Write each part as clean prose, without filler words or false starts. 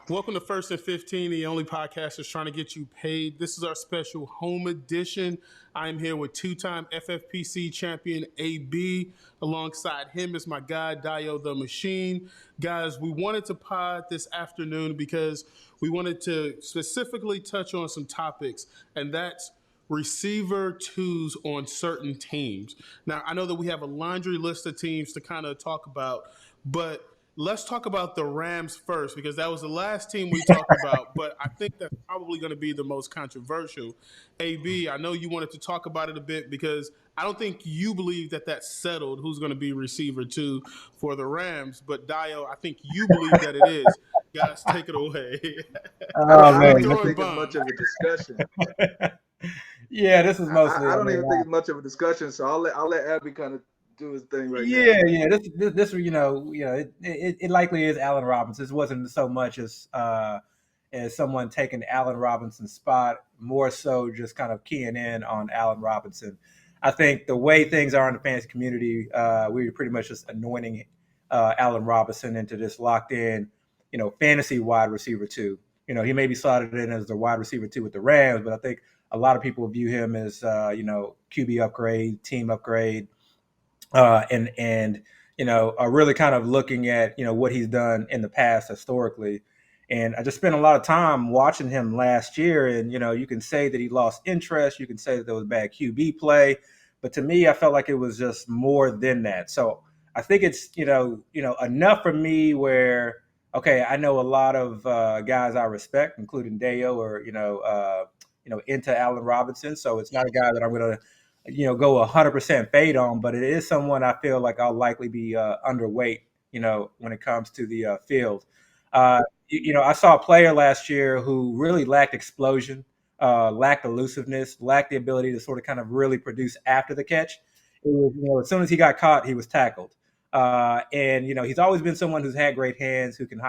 Welcome to First and 15, the only podcast that's trying to get you paid. This is our special home edition. I'm here with two-time FFPC champion AB. Alongside him is my guy, Dio the Machine. Guys, we wanted to pod this afternoon because we wanted to specifically touch on some topics, and that's receiver twos on certain teams. Now, I know that we have a laundry list of teams to kind of talk about, but let's talk about the Rams first because that was the last team we talked about, but I think that's probably going to be the most controversial. AB, I know you wanted to talk about it a bit because I don't think you believe that that's settled who's going to be receiver two for the Rams, but Dio, I think you believe that it is. Guys, take it away. I, Oh I I'm don't man, even throwing think it's much bombs. of a discussion. yeah, this is mostly. I I don't mean, even think it's much of a discussion. So I'll let Abby kind of do his thing right now. yeah. This it likely is Allen Robinson. This wasn't so much as someone taking Allen Robinson's spot, more so just kind of keying in on Allen Robinson. I think the way things are in the fantasy community, we're pretty much just anointing Allen Robinson into this locked in, fantasy wide receiver two. He may be slotted in as the wide receiver two with the Rams, but I think a lot of people view him as QB upgrade, team upgrade, and are really kind of looking at what he's done in the past historically. And I just spent a lot of time watching him last year, and you can say that he lost interest, you can say that there was bad QB play, but to me, I felt like it was just more than that. So I think it's enough for me where okay, I know a lot of guys I respect, including Deo or into Allen Robinson, so it's not a guy that I'm going to go 100% fade on, but it is someone I feel like I'll likely be underweight, when it comes to the field. I saw a player last year who really lacked explosion, lacked elusiveness, lacked the ability to sort of kind of really produce after the catch. It was, as soon as he got caught, he was tackled. And he's always been someone who's had great hands, who can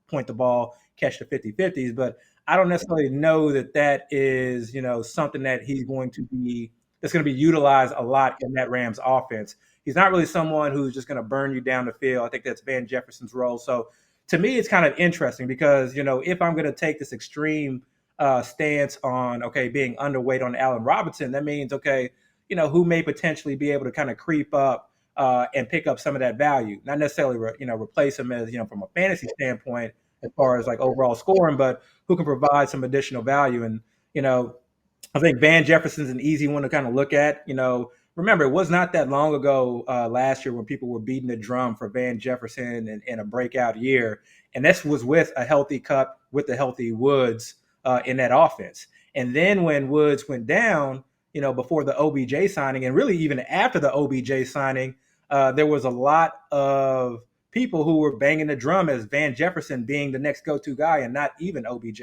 point the ball, catch the 50-50s, but I don't necessarily know that that is, something that he's going to be that's going to be utilized a lot in that Rams offense. He's not really someone who's just going to burn you down the field. I think that's Van Jefferson's role. So to me, it's kind of interesting because if I'm going to take this extreme stance on being underweight on Allen Robinson, that means who may potentially be able to kind of creep up and pick up some of that value, not necessarily replace him as from a fantasy standpoint as far as like overall scoring, but who can provide some additional value. And you know I think Van Jefferson's an easy one to kind of look at. Remember, it was not that long ago last year when people were beating the drum for Van Jefferson in a breakout year. And this was with a healthy Cup, with the healthy Woods in that offense. And then when Woods went down, before the OBJ signing, and really even after the OBJ signing, there was a lot of people who were banging the drum as Van Jefferson being the next go to guy and not even OBJ.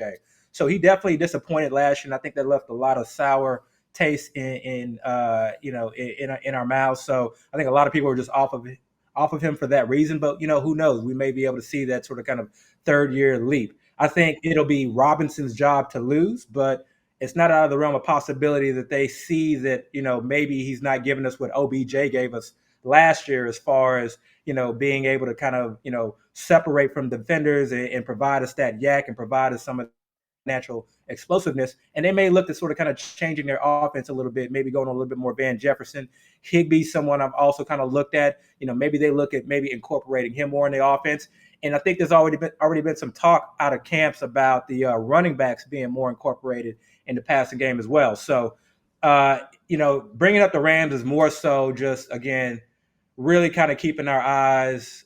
So he definitely disappointed last year, and I think that left a lot of sour taste in our mouths. So I think a lot of people are just off of him for that reason. But who knows? We may be able to see that sort of kind of third year leap. I think it'll be Robinson's job to lose, but it's not out of the realm of possibility that they see that maybe he's not giving us what OBJ gave us last year as far as being able to kind of separate from defenders and provide us that yak and provide us some of natural explosiveness. And they may look to sort of kind of changing their offense a little bit, maybe going a little bit more Van Jefferson. Higbee, someone I've also kind of looked at. Maybe they look at maybe incorporating him more in the offense. And I think there's already been some talk out of camps about the running backs being more incorporated in the passing game as well. So, bringing up the Rams is more so just again really kind of keeping our eyes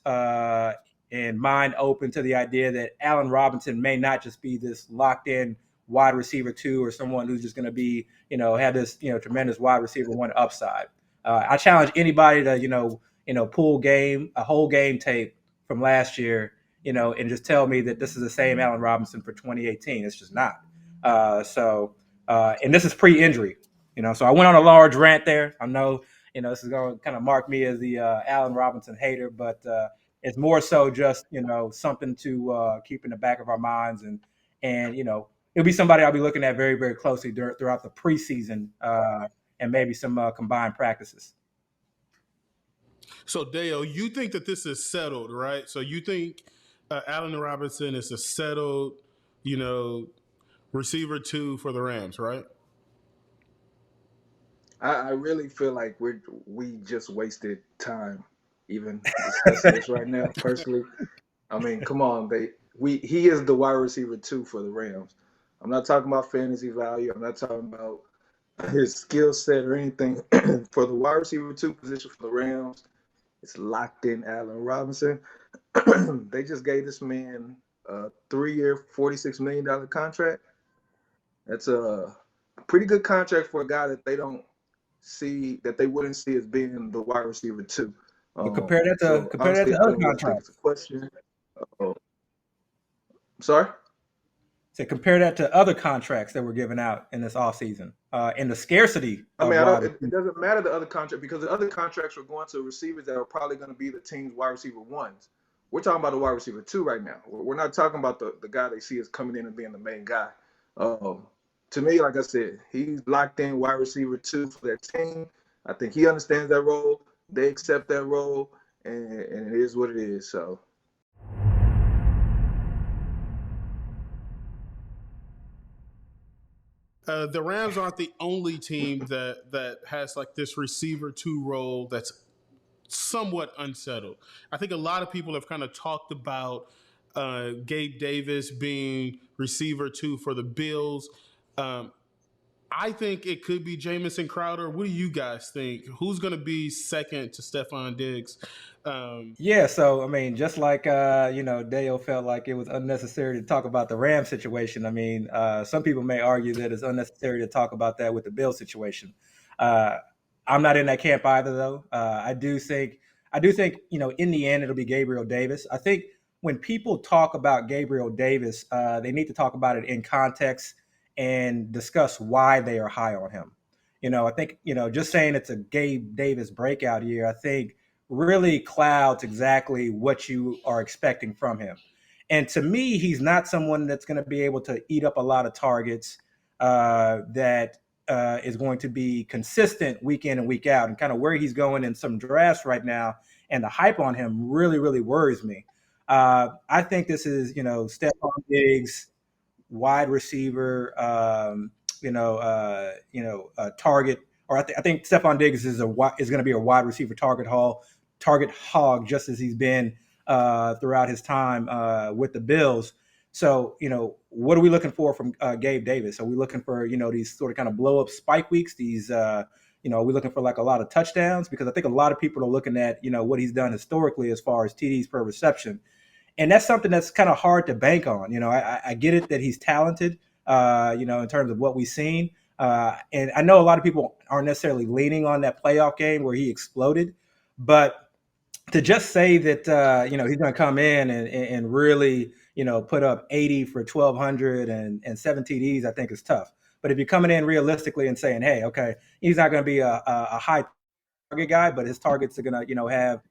and mind open to the idea that Allen Robinson may not just be this locked in wide receiver two or someone who's just going to be, have this, tremendous wide receiver one upside. I challenge anybody to, pull a whole game tape from last year, and just tell me that this is the same Allen Robinson for 2018. It's just not. And this is pre-injury, so I went on a large rant there. I know, this is going to kind of mark me as the Allen Robinson hater, but it's more so just something to keep in the back of our minds, and it'll be somebody I'll be looking at very very closely throughout the preseason and maybe some combined practices. So Dale, you think that this is settled, right? So you think Allen Robinson is a settled, you know, receiver 2 for the Rams, right? I really feel like we just wasted time even discussing this right now. Personally, I mean, come on, he is the wide receiver 2 for the Rams. I'm not talking about fantasy value. I'm not talking about his skill set or anything. For the wide receiver 2 position for the Rams, it's locked in Allen Robinson. They just gave this man a 3-year, $46 million contract. That's a pretty good contract for a guy that they wouldn't see as being the wide receiver 2. But compare that to So honestly, I other don't really think it's contracts. a question. Oh, sorry. So compare that to other contracts that were given out in this offseason, in the scarcity I of mean, wide it receivers. doesn't matter the other contract because the other contracts were going to receivers that are probably going to be the team's wide receiver 1s. We're talking about the wide receiver 2 right now. We're not talking about the guy they see as coming in and being the main guy. To me, like I said, he's locked in wide receiver 2 for that team. I think he understands that role. They accept that role, and it is what it is. So. The Rams aren't the only team that has like this receiver 2 role that's somewhat unsettled. I think a lot of people have kind of talked about Gabe Davis being receiver 2 for the Bills. I think it could be Jamison Crowder. What do you guys think? Who's going to be second to Stephon Diggs? Yeah, so I mean, just like Dale felt like it was unnecessary to talk about the Ram situation. I mean, some people may argue that it's unnecessary to talk about that with the Bill situation. Uh, I'm not in that camp either, though. I do think, in the end, it'll be Gabriel Davis. I think when people talk about Gabriel Davis, they need to talk about it in context and discuss why they are high on him. I think, just saying it's a Gabe Davis breakout year, I think really clouds exactly what you are expecting from him. And to me, he's not someone that's going to be able to eat up a lot of targets that is going to be consistent week in and week out. And kind of where he's going in some drafts right now and the hype on him really, really worries me. I think this is, Stephon Diggs, wide receiver, target. Or I think Stephon Diggs is going to be a wide receiver target hog, just as he's been throughout his time with the Bills. So, what are we looking for from Gabe Davis? Are we looking for, these sort of kind of blow up spike weeks? These, are we looking for like a lot of touchdowns? Because I think a lot of people are looking at, what he's done historically as far as TDs per reception. And that's something that's kind of hard to bank on. I get it that he's talented, in terms of what we've seen. And I know a lot of people aren't necessarily leaning on that playoff game where he exploded, but to just say that he's going to come in and really put up 80 for 1,200 and 7 TDs, I think is tough. But if you're coming in realistically and saying, hey, okay, he's not going to be a high target guy, but his targets are going to have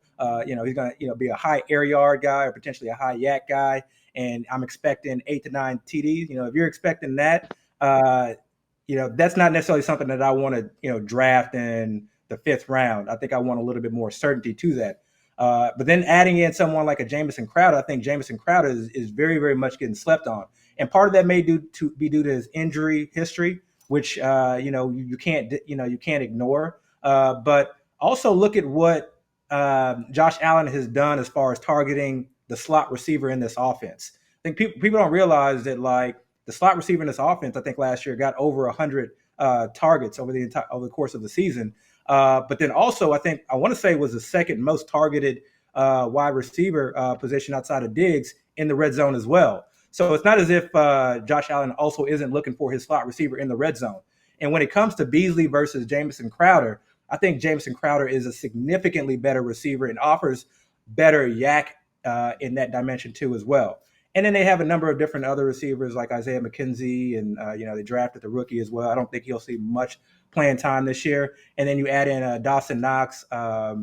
he's going to be a high air yard guy or potentially a high yak guy, and I'm expecting 8 to 9 TDs. If you're expecting that, that's not necessarily something that I want to draft in the 5th round. I think I want a little bit more certainty to that. But then adding in someone like a Jamison Crowder, I think Jamison Crowder is very, very much getting slept on. And part of that may be due to his injury history, which you can't ignore. But also look at what Josh Allen has done as far as targeting the slot receiver in this offense. I think people don't realize that like the slot receiver in this offense, I think last year got over 100 targets over the course of the season. But then also, I want to say was the second most targeted wide receiver position outside of Diggs in the red zone as well. So it's not as if Josh Allen also isn't looking for his slot receiver in the red zone. And when it comes to Beasley versus Jamison Crowder, I think Jamison Crowder is a significantly better receiver and offers better yak in that dimension too as well. And then they have a number of different other receivers like Isaiah McKenzie, and they drafted the rookie as well. I don't think he'll see much playing time this year. And then you add in Dawson Knox. I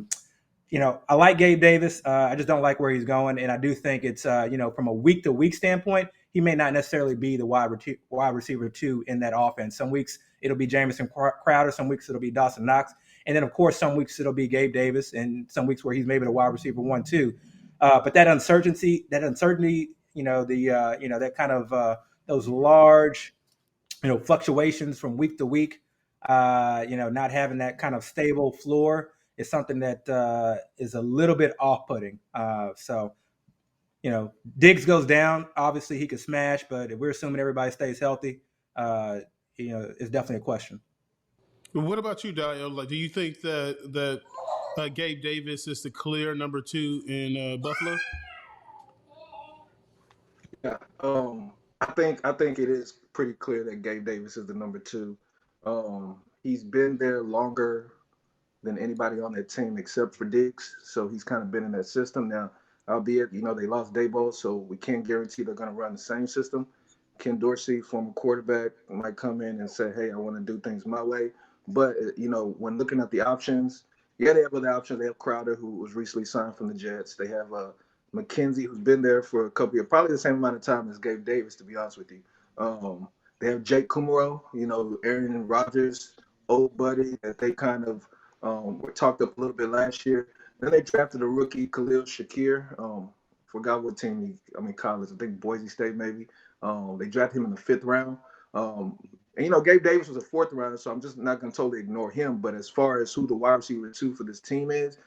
like Gabe Davis. I just don't like where he's going. And I do think it's, from a week-to-week standpoint, he may not necessarily be the wide receiver 2 in that offense. Some weeks it'll be Jamison Crowder. Some weeks it'll be Dawson Knox. And then, of course, some weeks it'll be Gabe Davis, and some weeks where he's maybe the wide receiver 1, 2. But that uncertainty, that kind of those large, fluctuations from week to week, not having that kind of stable floor is something that is a little bit off-putting. So, Diggs goes down. Obviously, he could smash, but if we're assuming everybody stays healthy, it's definitely a question. What about you, Dio? Like, do you think that Gabe Davis is the clear number 2 in Buffalo? Yeah, I think it is pretty clear that Gabe Davis is the number two. He's been there longer than anybody on that team except for Diggs, so he's kind of been in that system now. Albeit, they lost Daboll, so we can't guarantee they're going to run the same system. Ken Dorsey, former quarterback, might come in and say, "Hey, I want to do things my way." But when looking at the options, yeah, they have other options. They have Crowder, who was recently signed from the Jets. They have McKenzie, who's been there for a couple of probably the same amount of time as Gabe Davis, to be honest with you. They have Jake Kumaro, Aaron Rodgers, old buddy that they kind of were talked up a little bit last year. Then they drafted a rookie, Khalil Shakir. Forgot what team college. I think Boise State maybe. They drafted him in the 5th round. And Gabe Davis was a 4th rounder, so I'm just not going to totally ignore him. But as far as who the wide receiver 2 for this team is,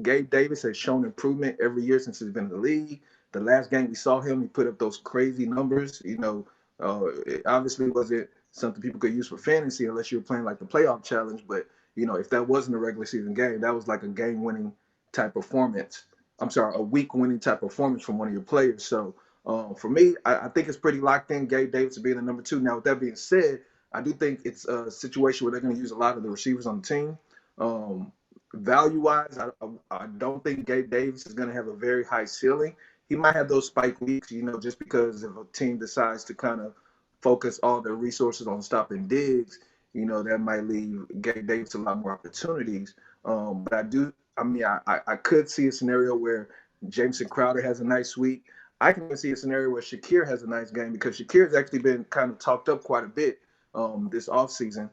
Gabe Davis has shown improvement every year since he's been in the league. The last game we saw him, he put up those crazy numbers. It obviously wasn't something people could use for fantasy unless you were playing like the playoff challenge. But if that wasn't a regular season game, that was like a game-winning type performance. I'm sorry, a week-winning type performance from one of your players. So for me, I think it's pretty locked in. Gabe Davis to be the number 2. Now, with that being said, I do think it's a situation where they're going to use a lot of the receivers on the team. Value-wise, I don't think Gabe Davis is going to have a very high ceiling. He might have those spike weeks, just because if a team decides to kind of focus all their resources on stopping Diggs, that might leave Gabe Davis a lot more opportunities. But I could see a scenario where Jameson Crowder has a nice week. I can see a scenario where Shakir has a nice game because Shakir has actually been kind of talked up quite a bit this offseason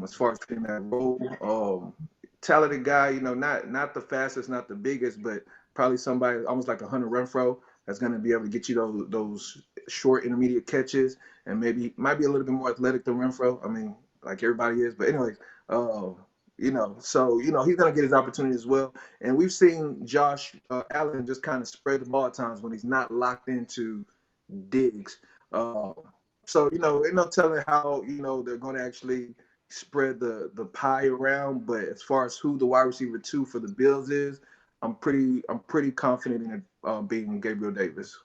as far as playing that role. Talented guy, not the fastest, not the biggest, but probably somebody almost like a Hunter Renfro that's going to be able to get you those short intermediate catches and maybe might be a little bit more athletic than Renfro. Like everybody is, but anyways, so he's going to get his opportunity as well. And we've seen Josh Allen just kind of spread the ball at times when he's not locked into Diggs. So ain't no telling how they're going to actually spread the pie around. But as far as who the wide receiver 2 for the Bills is, I'm pretty confident in it being Gabriel Davis.